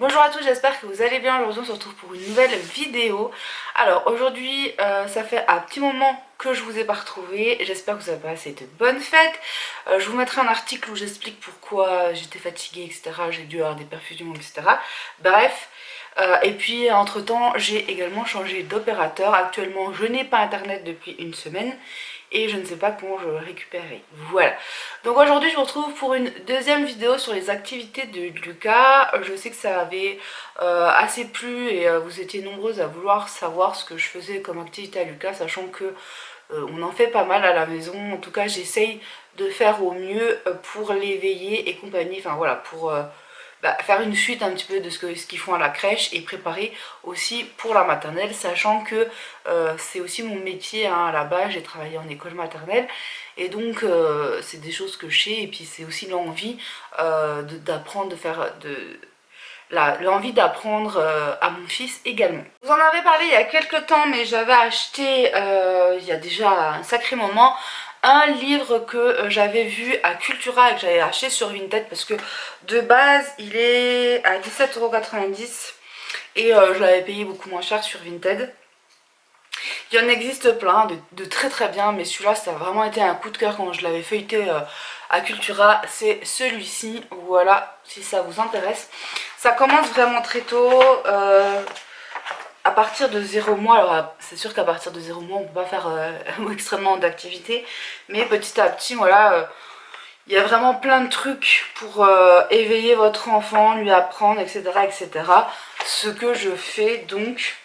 Bonjour à tous, j'espère que vous allez bien. Aujourd'hui on se retrouve pour une nouvelle vidéo. Alors aujourd'hui ça fait un petit moment que je vous ai pas retrouvé. J'espère que vous avez passé de bonnes fêtes. Je vous mettrai un article où j'explique pourquoi j'étais fatiguée, etc. J'ai dû avoir des perfusions, etc. Bref. Et puis entre temps j'ai également changé d'opérateur. Actuellement je n'ai pas internet depuis une semaine et je ne sais pas comment je vais récupérer. Voilà. Donc aujourd'hui je vous retrouve pour une deuxième vidéo sur les activités de Lucas. Je sais que ça avait assez plu et vous étiez nombreuses à vouloir savoir ce que je faisais comme activité à Lucas, sachant que on en fait pas mal à la maison. En tout cas j'essaye de faire au mieux pour l'éveiller et compagnie, enfin voilà, pour faire une suite un petit peu de ce qu'ils font à la crèche et préparer aussi pour la maternelle, sachant que c'est aussi mon métier hein, à la base. J'ai travaillé en école maternelle et donc c'est des choses que je sais, et puis c'est aussi l'envie d'apprendre, de faire l'envie d'apprendre à mon fils également. Je vous en avais parlé il y a quelques temps, mais j'avais acheté il y a déjà un sacré moment un livre que j'avais vu à Cultura et que j'avais acheté sur Vinted, parce que de base il est à 17,90 € et je l'avais payé beaucoup moins cher sur Vinted. Il y en existe plein de très très bien, mais celui-là ça a vraiment été un coup de cœur quand je l'avais feuilleté à Cultura. C'est celui-ci, voilà, si ça vous intéresse. Ça commence vraiment très tôt, à partir de 0 mois. Alors c'est sûr qu'à partir de 0 mois on peut pas faire extrêmement d'activités, mais petit à petit voilà, il y a vraiment plein de trucs pour éveiller votre enfant, lui apprendre, etc., etc. Ce que je fais donc.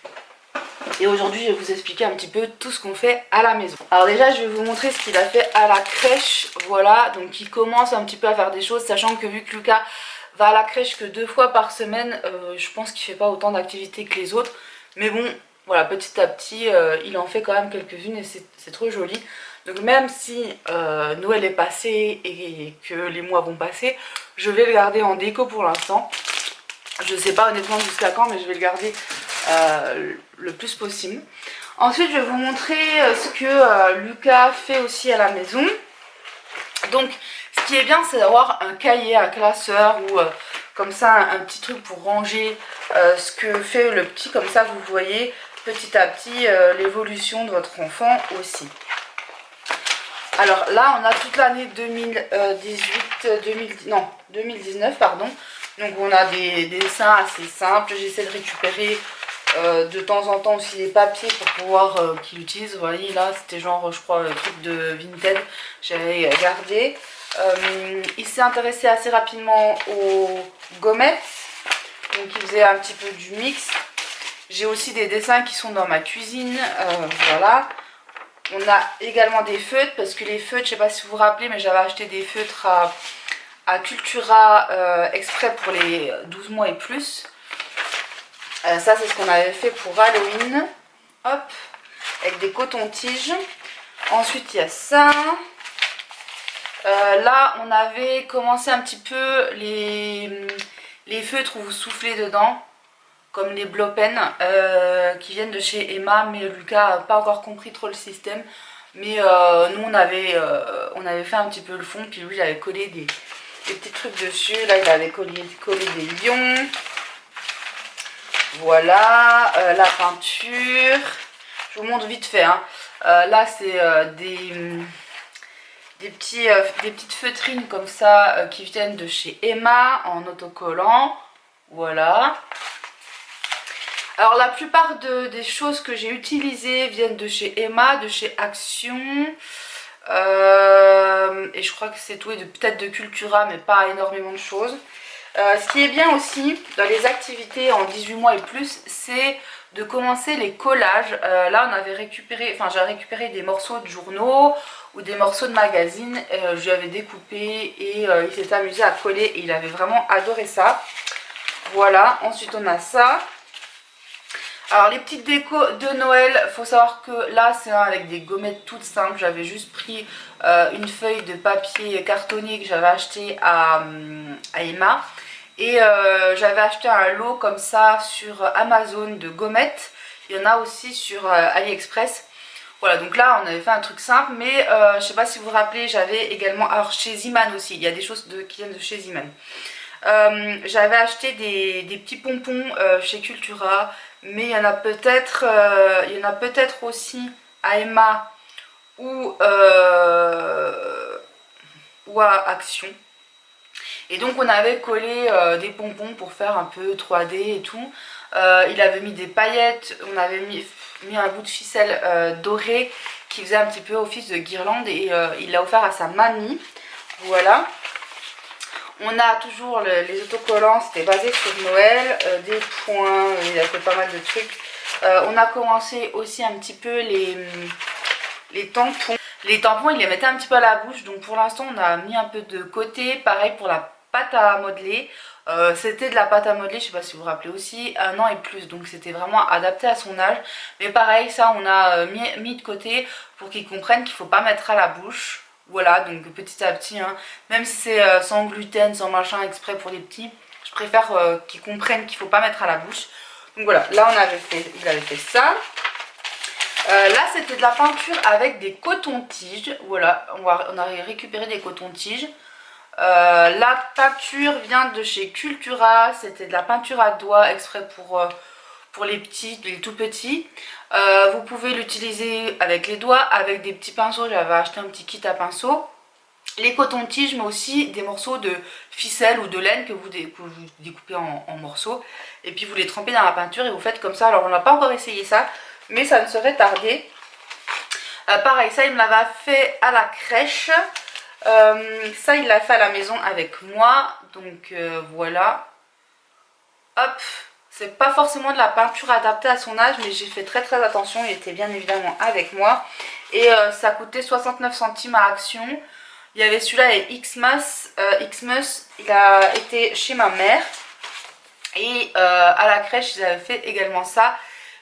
Et aujourd'hui je vais vous expliquer un petit peu tout ce qu'on fait à la maison. Alors déjà je vais vous montrer ce qu'il a fait à la crèche. Voilà, donc il commence un petit peu à faire des choses, sachant que vu que Lucas va à la crèche que 2 fois par semaine, je pense qu'il fait pas autant d'activités que les autres. Mais bon, voilà, petit à petit il en fait quand même quelques-unes et c'est trop joli. Donc même si Noël est passé et que les mois vont passer, je vais le garder en déco pour l'instant. Je sais pas honnêtement jusqu'à quand, mais je vais le garder le plus possible. Ensuite je vais vous montrer ce que Lucas fait aussi à la maison. Donc ce qui est bien, c'est d'avoir un cahier, un classeur ou comme ça un petit truc pour ranger ce que fait le petit. Comme ça vous voyez petit à petit l'évolution de votre enfant aussi. Alors là on a toute l'année 2019 pardon. Donc on a des dessins assez simples. J'essaie de récupérer de temps en temps aussi les papiers pour pouvoir qu'il utilise. Vous voyez là c'était genre je crois le truc de Vinted, j'avais gardé. Il s'est intéressé assez rapidement aux gommettes, donc il faisait un petit peu du mix. J'ai aussi des dessins qui sont dans ma cuisine, voilà. On a également des feutres, parce que les feutres, je sais pas si vous vous rappelez, mais j'avais acheté des feutres à Cultura exprès pour les 12 mois et plus. Ça c'est ce qu'on avait fait pour Halloween, hop, avec des cotons-tiges. Ensuite il y a ça. Là on avait commencé un petit peu les feutres où vous soufflez dedans, comme les Blopen qui viennent de chez Emma, mais Lucas n'a pas encore compris trop le système. Mais nous on avait fait un petit peu le fond, puis lui il avait collé des petits trucs dessus. Là il avait collé des lions. Voilà, la peinture. Je vous montre vite fait hein. Là c'est des petites feutrines comme ça qui viennent de chez Emma en autocollant. Voilà. Alors la plupart des choses que j'ai utilisées viennent de chez Emma, de chez Action. Et je crois que c'est tout, et peut-être de Cultura, mais pas énormément de choses. Ce qui est bien aussi dans les activités en 18 mois et plus, c'est de commencer les collages. Là on avait récupéré, enfin j'ai récupéré des morceaux de journaux ou des morceaux de magazines. Je lui avais découpé et il s'est amusé à coller et il avait vraiment adoré ça. Voilà, ensuite on a ça. Alors les petites décos de Noël, il faut savoir que là c'est avec des gommettes toutes simples. J'avais juste pris une feuille de papier cartonné que j'avais acheté à Emma. Et j'avais acheté un lot comme ça sur Amazon de gommettes. Il y en a aussi sur AliExpress. Voilà, donc là on avait fait un truc simple, mais je sais pas si vous vous rappelez, j'avais également, alors chez Ziman aussi, il y a des choses qui viennent de chez Ziman. J'avais acheté des petits pompons chez Cultura, mais il y en a peut-être aussi à Emma ou à Action. Et donc on avait collé des pompons pour faire un peu 3D et tout. Il avait mis des paillettes, on avait mis un bout de ficelle doré qui faisait un petit peu office de guirlande et il l'a offert à sa mamie. Voilà. On a toujours les autocollants, c'était basé sur Noël, des points, il a fait pas mal de trucs. On a commencé aussi un petit peu les tampons. Les tampons, il les mettait un petit peu à la bouche, donc pour l'instant on a mis un peu de côté. Pareil pour la pâte à modeler. C'était de la pâte à modeler, je sais pas si vous vous rappelez aussi, 1 an et plus, donc c'était vraiment adapté à son âge. Mais pareil, ça on a mis de côté pour qu'il comprenne qu'il faut pas mettre à la bouche. Voilà, donc petit à petit, hein, même si c'est sans gluten, sans machin, exprès pour les petits, je préfère qu'ils comprennent qu'il faut pas mettre à la bouche. Donc voilà, là il avait fait ça. Là c'était de la peinture avec des cotons-tiges. Voilà, on a récupéré des cotons-tiges. La peinture vient de chez Cultura. C'était de la peinture à doigts exprès pour les petits, les tout petits. Vous pouvez l'utiliser avec les doigts, avec des petits pinceaux. J'avais acheté un petit kit à pinceaux. Les cotons-tiges, mais aussi des morceaux de ficelle ou de laine que vous découpez en morceaux. Et puis vous les trempez dans la peinture et vous faites comme ça. Alors on n'a pas encore essayé ça, mais ça ne serait tardé. Pareil, ça il me l'avait fait à la crèche. Ça il l'a fait à la maison avec moi. Donc voilà. Hop. C'est pas forcément de la peinture adaptée à son âge, mais j'ai fait très attention. Il était bien évidemment avec moi. Et ça coûtait 69 centimes à Action. Il y avait celui-là et Xmas. Xmas, il a été chez ma mère. Et à la crèche, ils avaient fait également ça.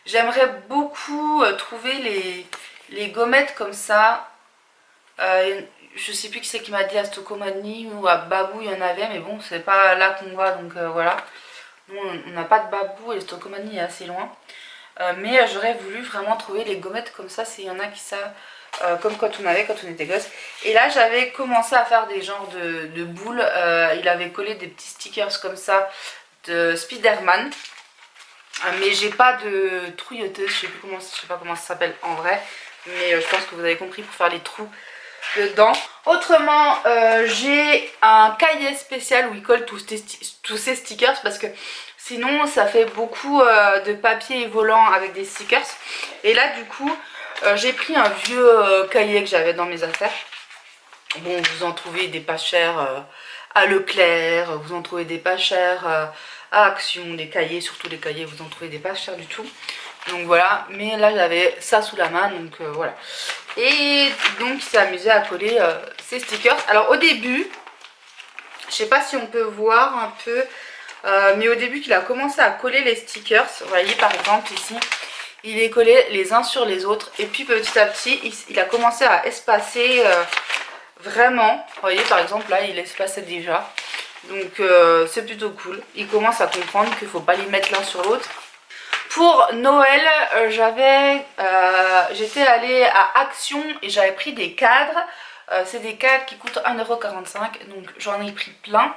J'aimerais beaucoup trouver les gommettes comme ça. Je sais plus qui c'est qui m'a dit, à Stocomanie ou à Babou il y en avait, mais bon, c'est pas là qu'on va, donc voilà. Nous, on n'a pas de Babou et Stocomanie est assez loin. Mais j'aurais voulu vraiment trouver les gommettes comme ça, s'il y en a qui savent, comme quand on était gosse. Et là, j'avais commencé à faire des genres de boules. Il avait collé des petits stickers comme ça de Spider-Man. Mais j'ai pas de trouilleuse, je sais pas comment ça s'appelle en vrai. Mais je pense que vous avez compris, pour faire les trous dedans. Autrement, j'ai un cahier spécial où il colle tous ces stickers parce que sinon ça fait beaucoup de papier volant avec des stickers. Et là du coup j'ai pris un vieux cahier que j'avais dans mes affaires. Bon, vous en trouvez des pas chers à Leclerc, vous en trouvez des pas chers à Action, des cahiers, surtout les cahiers, vous en trouvez des pas chers du tout. Donc voilà, mais là j'avais ça sous la main, donc voilà. Et donc il s'est amusé à coller ces stickers. Alors au début, je sais pas si on peut voir un peu, mais au début qu'il a commencé à coller les stickers, vous voyez par exemple ici, il les collait les uns sur les autres. Et puis petit à petit, il a commencé à espacer vraiment. Vous voyez par exemple là, il espaçait déjà. Donc c'est plutôt cool. Il commence à comprendre qu'il ne faut pas les mettre l'un sur l'autre. Pour Noël, j'étais allée à Action et j'avais pris des cadres. C'est des cadres qui coûtent 1,45 €, donc j'en ai pris plein.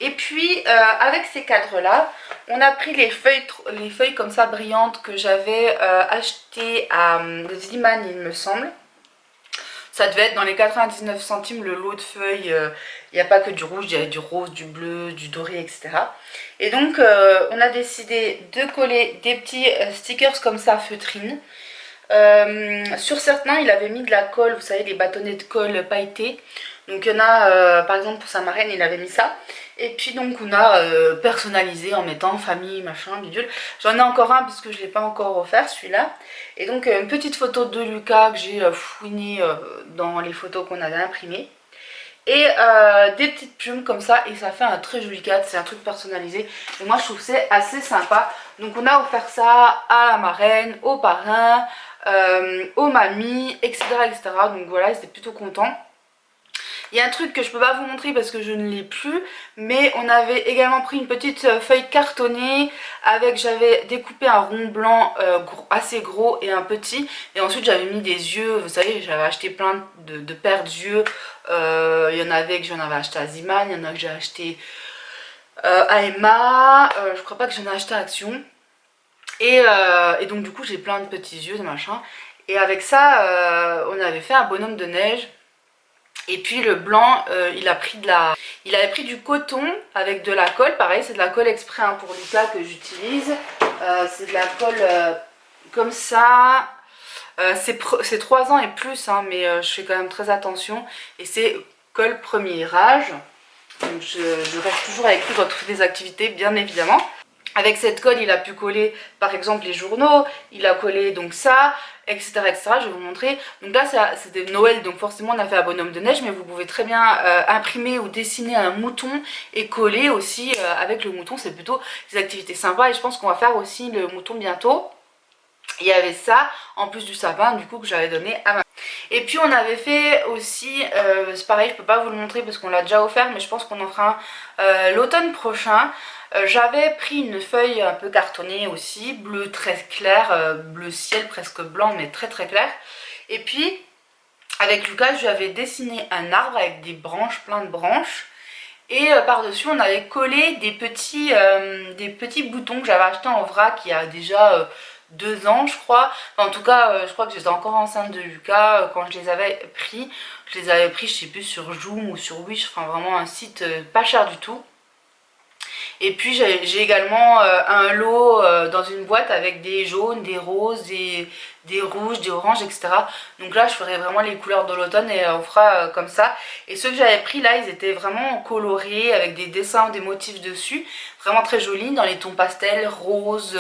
Et puis avec ces cadres là, on a pris les feuilles comme ça brillantes que j'avais achetées à Ziman, il me semble. Ça devait être dans les 99 centimes le lot de feuilles. Il n'y a pas que du rouge, il y a du rose, du bleu, du doré, etc. Et donc on a décidé de coller des petits stickers comme ça feutrines. Sur certains il avait mis de la colle, vous savez, les bâtonnets de colle pailletés. Donc il y en a, par exemple pour sa marraine il avait mis ça. Et puis donc on a personnalisé en mettant famille, machin, bidule. J'en ai encore un parce que je ne l'ai pas encore offert celui-là. Et donc une petite photo de Lucas que j'ai fouiné dans les photos qu'on avait imprimées. Et des petites plumes comme ça, et ça fait un très joli cadre, c'est un truc personnalisé. Et moi je trouve que c'est assez sympa. Donc on a offert ça à la marraine, au parrain, aux mamies, etc., etc. Donc voilà, ils étaient plutôt contents. Il y a un truc que je peux pas vous montrer parce que je ne l'ai plus, mais on avait également pris une petite feuille cartonnée avec, j'avais découpé un rond blanc assez gros et un petit, et ensuite j'avais mis des yeux, vous savez, j'avais acheté plein de paires d'yeux. Il y en avait que j'en avais acheté à Ziman, il y en a que j'ai acheté à Emma, je crois pas que j'en ai acheté à Action. Et donc du coup j'ai plein de petits yeux, de machin. Et avec ça, on avait fait un bonhomme de neige. Et puis le blanc, il avait pris du coton avec de la colle. Pareil, c'est de la colle exprès hein, pour Lucas que j'utilise. C'est de la colle comme ça. C'est 3 ans et plus, hein, mais je fais quand même très attention. Et c'est colle premier âge. Donc je reste toujours avec lui dans toutes les activités, bien évidemment. Avec cette colle, il a pu coller par exemple les journaux, il a collé donc ça, etc. etc. Je vais vous montrer. Donc là, c'était Noël, donc forcément on a fait un bonhomme de neige, mais vous pouvez très bien imprimer ou dessiner un mouton et coller aussi avec le mouton. C'est plutôt des activités sympas et je pense qu'on va faire aussi le mouton bientôt. Il y avait ça, en plus du sapin du coup que j'avais donné à ma... Et puis on avait fait aussi, c'est pareil, je peux pas vous le montrer parce qu'on l'a déjà offert, mais je pense qu'on en fera l'automne prochain. J'avais pris une feuille un peu cartonnée aussi, bleu très clair, bleu ciel presque blanc mais très très clair. Et puis avec Lucas je lui avais dessiné un arbre avec des branches, plein de branches. Et par-dessus on avait collé des petits boutons que j'avais achetés en vrac il y a déjà 2 ans je crois. Enfin, en tout cas je crois que j'étais encore enceinte de Lucas quand je les avais pris. Je les avais pris je sais plus sur Joom ou sur Wish, enfin vraiment un site pas cher du tout. Et puis j'ai également un lot dans une boîte avec des jaunes, des roses, des rouges, des oranges, etc. Donc là je ferai vraiment les couleurs de l'automne et on fera comme ça. Et ceux que j'avais pris là, ils étaient vraiment colorés avec des dessins, des motifs dessus. Vraiment très jolis dans les tons pastels, roses,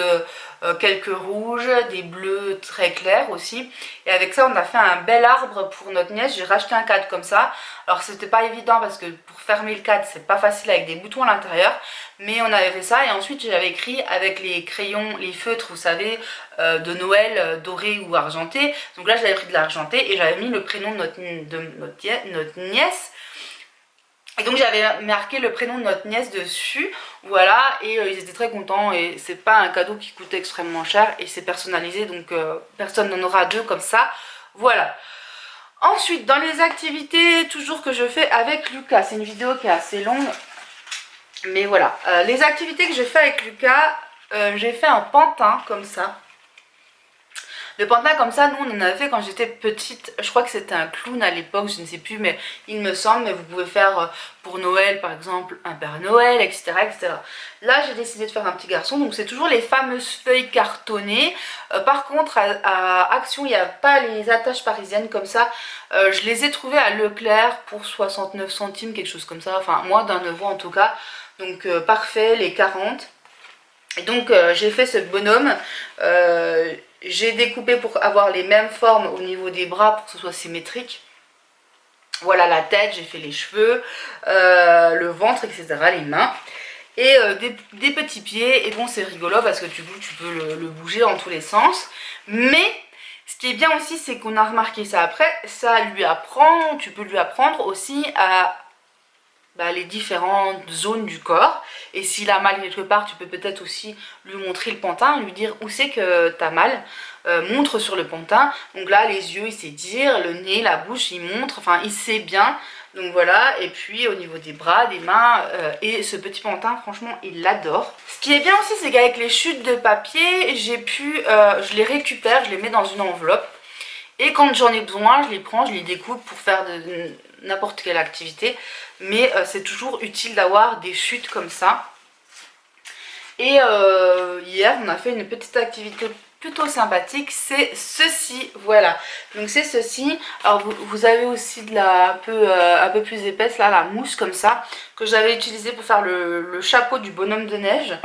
quelques rouges, des bleus très clairs aussi. Et avec ça on a fait un bel arbre pour notre nièce. J'ai racheté un cadre comme ça. Alors c'était pas évident parce que pour fermer le cadre c'est pas facile avec des boutons à l'intérieur. Mais on avait fait ça et ensuite j'avais écrit avec les crayons, les feutres, vous savez, de Noël, dorés ou argentés. Donc là j'avais pris de l'argenté et j'avais mis le prénom de notre nièce. Et donc j'avais marqué le prénom de notre nièce dessus, voilà, et ils étaient très contents et c'est pas un cadeau qui coûte extrêmement cher et c'est personnalisé donc personne n'en aura deux comme ça, voilà. Ensuite dans les activités toujours que je fais avec Lucas, c'est une vidéo qui est assez longue, mais voilà, les activités que j'ai fait avec Lucas, j'ai fait un pantin comme ça. Le pantin comme ça, nous on en avait fait quand j'étais petite, je crois que c'était un clown à l'époque, je ne sais plus, mais il me semble, mais vous pouvez faire pour Noël par exemple un Père Noël, etc. etc. Là j'ai décidé de faire un petit garçon, donc c'est toujours les fameuses feuilles cartonnées. Par contre à Action il n'y a pas les attaches parisiennes comme ça, je les ai trouvées à Leclerc pour 69 centimes, quelque chose comme ça, enfin moins d'1 € en tout cas, donc parfait, les 40. Et donc j'ai fait ce bonhomme, j'ai découpé pour avoir les mêmes formes au niveau des bras pour que ce soit symétrique. Voilà la tête, j'ai fait les cheveux, le ventre, etc., les mains. Et des petits pieds, et bon c'est rigolo parce que du coup tu peux le bouger en tous les sens. Mais ce qui est bien aussi c'est qu'on a remarqué ça après, ça lui apprend, tu peux lui apprendre aussi à... les différentes zones du corps, et s'il a mal quelque part tu peux peut-être aussi lui montrer le pantin, lui dire où c'est que t'as mal, montre sur le pantin. Donc là les yeux il sait dire, le nez, la bouche il montre, enfin il sait bien, donc voilà. Et puis au niveau des bras, des mains, et ce petit pantin franchement il l'adore. Ce qui est bien aussi c'est qu'avec les chutes de papier j'ai pu, je les récupère, je les mets dans une enveloppe. Et quand j'en ai besoin, je les prends, je les découpe pour faire de n'importe quelle activité. Mais c'est toujours utile d'avoir des chutes comme ça. Et hier, on a fait une petite activité plutôt sympathique. C'est ceci, voilà. Donc c'est ceci. Alors vous avez aussi de la un peu plus épaisse, là, la mousse comme ça, que j'avais utilisé pour faire le chapeau du bonhomme de neige.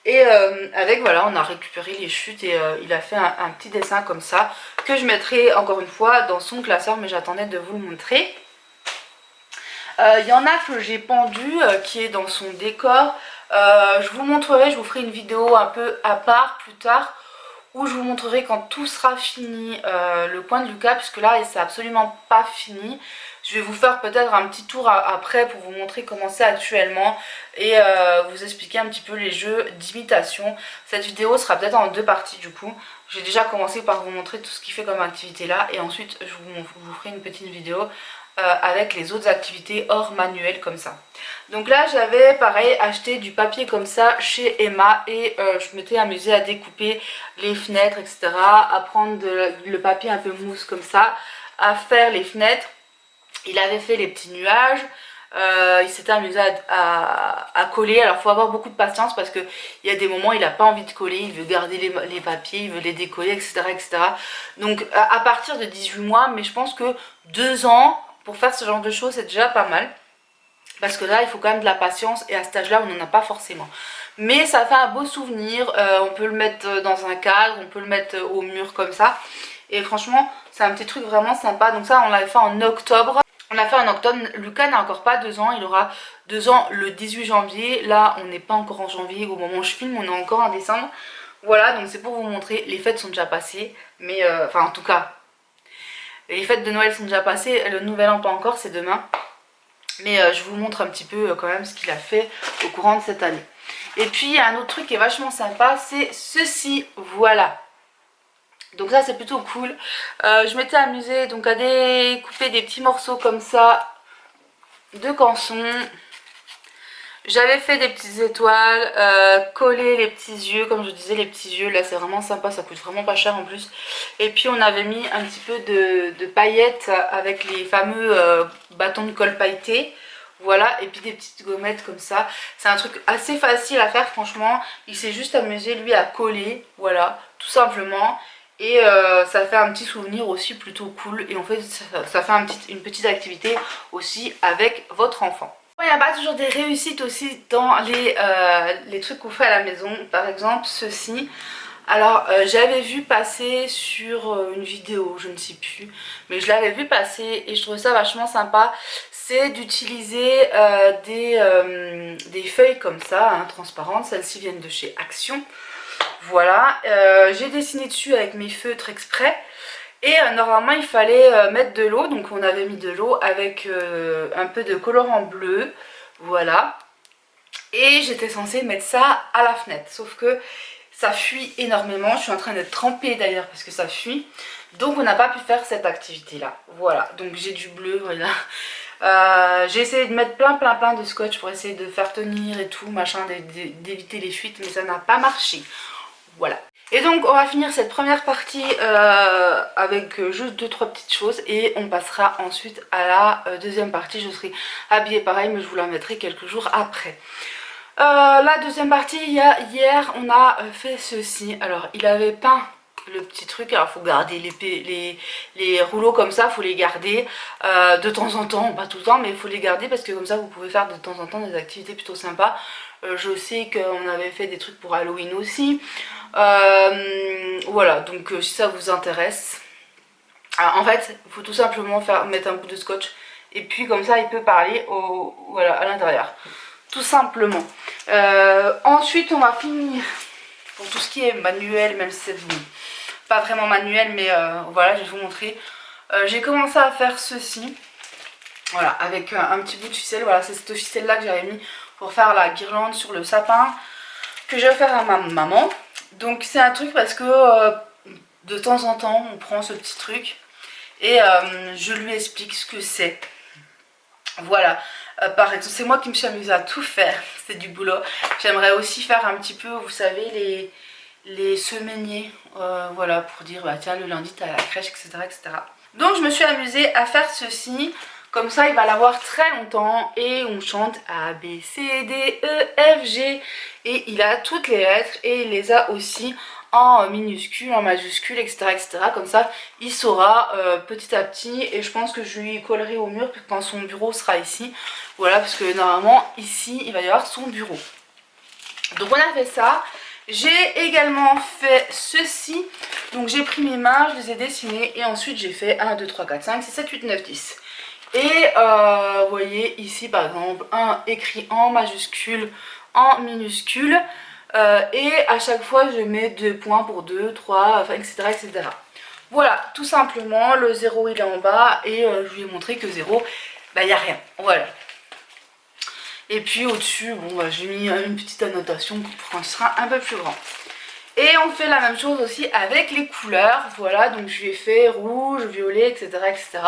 Et avec, voilà, on a récupéré les chutes et il a fait un petit dessin comme ça, que je mettrai encore une fois dans son classeur, mais j'attendais de vous le montrer. Il y en a que j'ai pendu, qui est dans son décor. Je vous montrerai, je vous ferai une vidéo un peu à part plus tard, où je vous montrerai quand tout sera fini, le coin de Lucas, puisque là c'est absolument pas fini. Je vais vous faire peut-être un petit tour après pour vous montrer comment c'est actuellement et vous expliquer un petit peu les jeux d'imitation. Cette vidéo sera peut-être en 2 parties du coup. J'ai déjà commencé par vous montrer tout ce qu'il fait comme activité là et ensuite je vous ferai une petite vidéo avec les autres activités hors manuel comme ça. Donc là j'avais pareil acheté du papier comme ça chez Emma et je m'étais amusée à découper les fenêtres, etc. À prendre le papier un peu mousse comme ça, à faire les fenêtres. Il avait fait les petits nuages. Il s'était amusé à coller. Alors il faut avoir beaucoup de patience parce qu'il y a des moments où il n'a pas envie de coller, il veut garder les papiers, il veut les décoller, etc. etc. Donc à partir de 18 mois, mais je pense que 2 ans pour faire ce genre de choses c'est déjà pas mal. Parce que là il faut quand même de la patience et à cet âge là on n'en a pas forcément. Mais ça fait un beau souvenir, on peut le mettre dans un cadre, on peut le mettre au mur comme ça. Et franchement c'est un petit truc vraiment sympa. Donc ça on l'avait fait en octobre. On l'a fait en octobre, Lucas n'a encore pas 2 ans, il aura 2 ans le 18 janvier. Là on n'est pas encore en janvier au moment où je filme, on est encore en décembre. Voilà, donc c'est pour vous montrer, les fêtes sont déjà passées. Mais enfin en tout cas, les fêtes de Noël sont déjà passées, le nouvel an pas encore, c'est demain. Mais je vous montre un petit peu quand même ce qu'il a fait au courant de cette année. Et puis il y a un autre truc qui est vachement sympa, c'est ceci, voilà. Donc ça c'est plutôt cool. Je m'étais amusée donc à découper des petits morceaux comme ça de canson. J'avais fait des petites étoiles, coller les petits yeux, comme je disais les petits yeux, là c'est vraiment sympa, ça coûte vraiment pas cher en plus. Et puis on avait mis un petit peu de paillettes avec les fameux bâtons de colle pailletés. Voilà, et puis des petites gommettes comme ça. C'est un truc assez facile à faire franchement. Il s'est juste amusé lui à coller, voilà, tout simplement. Et ça fait un petit souvenir aussi plutôt cool. Et en fait ça fait une petite activité aussi avec votre enfant. Il n'y a pas toujours des réussites aussi dans les trucs qu'on fait à la maison. Par exemple ceci. Alors j'avais vu passer sur une vidéo, je ne sais plus, mais je l'avais vu passer et je trouvais ça vachement sympa. C'est d'utiliser des feuilles comme ça, hein, transparentes. Celles-ci viennent de chez Action. Voilà, j'ai dessiné dessus avec mes feutres exprès. Et normalement il fallait mettre de l'eau, donc on avait mis de l'eau avec un peu de colorant bleu, voilà. Et j'étais censée mettre ça à la fenêtre, sauf que ça fuit énormément, je suis en train d'être trempée d'ailleurs parce que ça fuit. Donc on n'a pas pu faire cette activité là, voilà, donc j'ai du bleu, voilà. J'ai essayé de mettre plein de scotch pour essayer de faire tenir et tout, machin, d'éviter les fuites, mais ça n'a pas marché, voilà. Et donc on va finir cette première partie avec juste 2-3 petites choses et on passera ensuite à la deuxième partie. Je serai habillée pareil mais je vous la mettrai quelques jours après. La deuxième partie, hier on a fait ceci. Alors il avait peint le petit truc, alors il faut garder les rouleaux comme ça, il faut les garder de temps en temps, pas tout le temps mais il faut les garder parce que comme ça vous pouvez faire de temps en temps des activités plutôt sympas. Je sais qu'on avait fait des trucs pour Halloween aussi. Voilà, donc si ça vous intéresse. Alors, en fait, il faut tout simplement mettre un bout de scotch et puis comme ça il peut parler voilà, à l'intérieur. Tout simplement. Ensuite on va finir pour tout ce qui est manuel, même si c'est pas vraiment manuel, mais voilà, je vais vous montrer. J'ai commencé à faire ceci. Voilà, avec un petit bout de ficelle. Voilà, c'est cette ficelle là que j'avais mis pour faire la guirlande sur le sapin que je vais faire à ma maman. Donc c'est un truc parce que de temps en temps on prend ce petit truc et je lui explique ce que c'est. Voilà, par exemple c'est moi qui me suis amusée à tout faire, c'est du boulot. J'aimerais aussi faire un petit peu, vous savez, les semainiers, voilà, pour dire bah tiens le lundi t'es à la crèche, etc., etc. Donc je me suis amusée à faire ceci. Comme ça il va l'avoir très longtemps et on chante A, B, C, D, E, F, G. Et il a toutes les lettres et il les a aussi en minuscule, en majuscule, etc., etc. Comme ça il saura petit à petit. Et je pense que je lui collerai au mur quand son bureau sera ici. Voilà, parce que normalement ici il va y avoir son bureau. Donc on a fait ça. J'ai également fait ceci. Donc j'ai pris mes mains, je les ai dessinées et ensuite j'ai fait 1, 2, 3, 4, 5, 6, 7, 8, 9, 10. Et vous voyez ici par exemple un écrit en majuscule, en minuscule. Et à chaque fois je mets 2 points pour 2, 3, enfin, etc., etc. Voilà, tout simplement, le 0 il est en bas et je lui ai montré que 0, bah il n'y a rien. Voilà. Et puis au-dessus, bon, bah, j'ai mis une petite annotation pour quand il sera un peu plus grand. Et on fait la même chose aussi avec les couleurs. Voilà, donc je lui ai fait rouge, violet, etc., etc.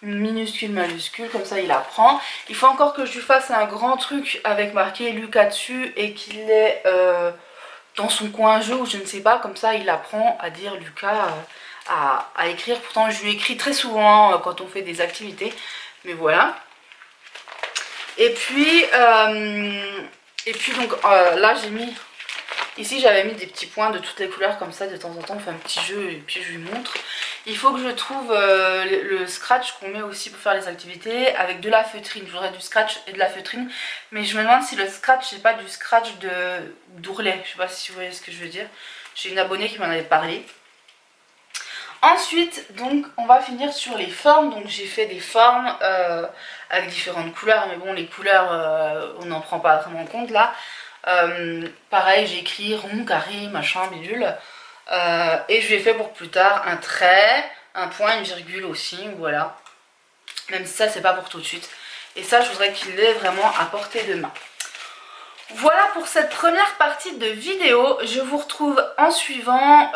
minuscule, majuscule, comme ça il apprend. Il faut encore que je lui fasse un grand truc avec marqué Lucas dessus et qu'il est dans son coin jeu ou je ne sais pas, comme ça il apprend à dire Lucas, à écrire. Pourtant je lui écris très souvent quand on fait des activités, mais voilà. Et puis donc là j'ai mis, ici j'avais mis des petits points de toutes les couleurs comme ça, de temps en temps on fait un petit jeu et puis je lui montre. Il faut que je trouve le scratch qu'on met aussi pour faire les activités avec de la feutrine. Je voudrais du scratch et de la feutrine, mais je me demande si le scratch c'est pas du scratch d'ourlet. Je sais pas si vous voyez ce que je veux dire. J'ai une abonnée qui m'en avait parlé. Ensuite, donc, on va finir sur les formes. Donc, j'ai fait des formes avec différentes couleurs, mais bon, les couleurs, on n'en prend pas vraiment en compte là. Pareil, j'ai écrit rond, carré, machin, bidule. Et je lui ai fait pour plus tard un trait, un point, une virgule aussi, voilà. Même si ça, c'est pas pour tout de suite. Et ça, je voudrais qu'il l'ait vraiment à portée de main. Voilà pour cette première partie de vidéo. Je vous retrouve en suivant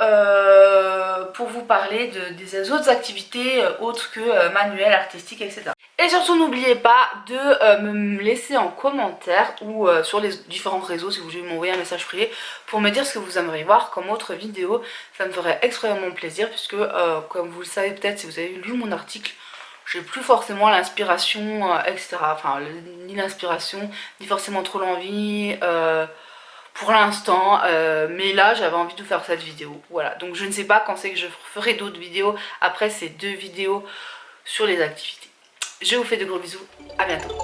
pour vous parler des autres activités autres que manuelles, artistiques, etc. Et surtout n'oubliez pas de me laisser en commentaire ou sur les différents réseaux si vous voulez m'envoyer un message privé pour me dire ce que vous aimeriez voir comme autre vidéo. Ça me ferait extrêmement plaisir puisque comme vous le savez peut-être si vous avez lu mon article, j'ai plus forcément l'inspiration, etc. Enfin, ni l'inspiration, ni forcément trop l'envie pour l'instant. Mais là, j'avais envie de faire cette vidéo. Voilà, donc je ne sais pas quand c'est que je ferai d'autres vidéos après ces 2 vidéos sur les activités. Je vous fais de gros bisous, à bientôt.